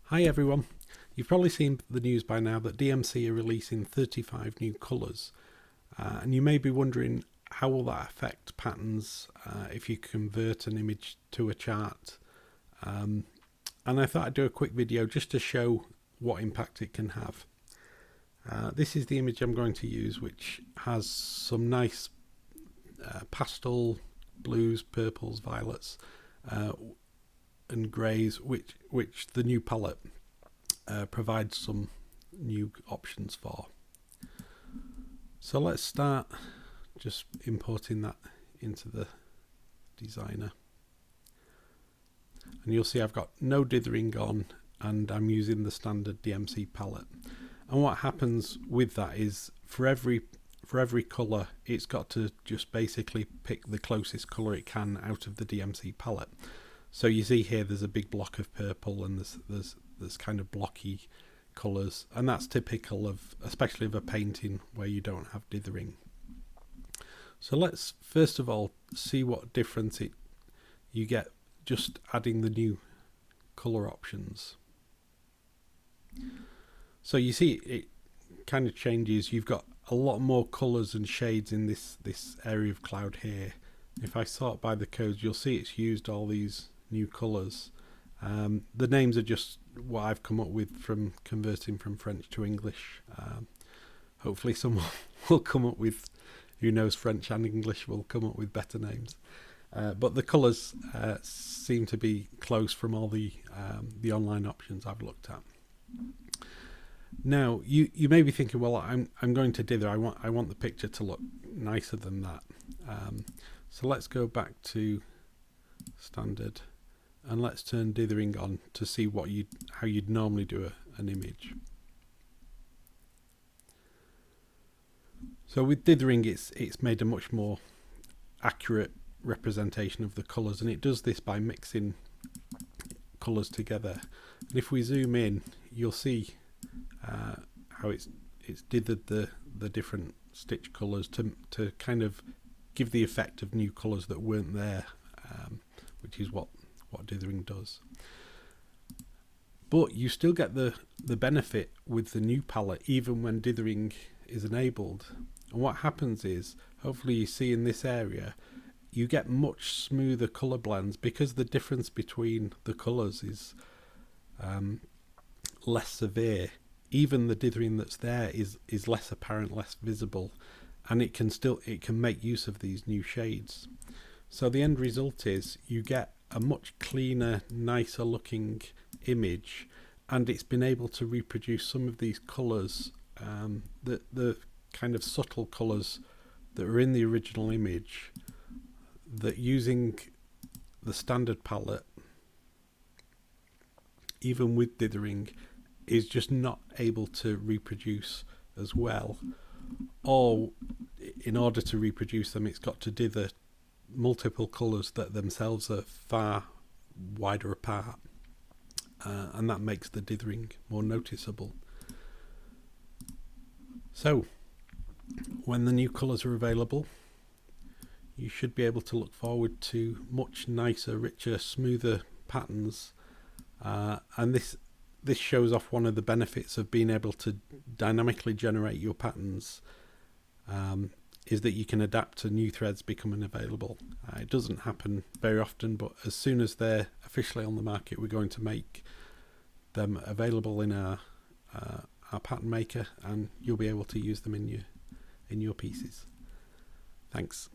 Hi everyone, you've probably seen the news by now that DMC are releasing 35 new colours, and you may be wondering how will that affect patterns if you convert an image to a chart. And I thought I'd do a quick video just to show what impact it can have. This is the image I'm going to use, which has some nice pastel blues, purples, violets and greys, which the new palette provides some new options for. So let's start just importing that into the designer, and you'll see I've got no dithering on and I'm using the standard DMC palette. And what happens with that is for every colour it's got to just basically pick the closest colour it can out of the DMC palette. So you see here there's a big block of purple and there's kind of blocky colours, and that's typical of especially of a painting where you don't have dithering. So let's first of all see what difference you get just adding the new colour options. So you see it kind of changes. You've got a lot more colours and shades in this area of cloud here. If I sort by the codes, you'll see it's used all these new colours. The names are just what I've come up with from converting from French to English. Hopefully someone will come up with, who knows French and English, will come up with better names. But the colours seem to be close from all the online options I've looked at. Now you may be thinking, well, I'm going to dither. I want the picture to look nicer than that. So let's go back to standard and let's turn dithering on to see how you'd normally do an image. So with dithering, it's made a much more accurate representation of the colours, and it does this by mixing colours together. And if we zoom in, you'll see how it's dithered the different stitch colours to kind of give the effect of new colours that weren't there, which is what dithering does. But you still get the benefit with the new palette even when dithering is enabled. And what happens is, hopefully you see in this area, you get much smoother colour blends because the difference between the colours is less severe. Even the dithering that's there is less apparent, less visible, and it can make use of these new shades. So the end result is you get a much cleaner, nicer looking image, and it's been able to reproduce some of these colours, the kind of subtle colours that were in the original image, that using the standard palette, even with dithering, is just not able to reproduce as well. Or in order to reproduce them, it's got to dither multiple colours that themselves are far wider apart, and that makes the dithering more noticeable. So when the new colours are available, you should be able to look forward to much nicer, richer, smoother patterns, and this shows off one of the benefits of being able to dynamically generate your patterns, is that you can adapt to new threads becoming available. It doesn't happen very often, but as soon as they're officially on the market, we're going to make them available in our pattern maker, and you'll be able to use them in your pieces. Thanks.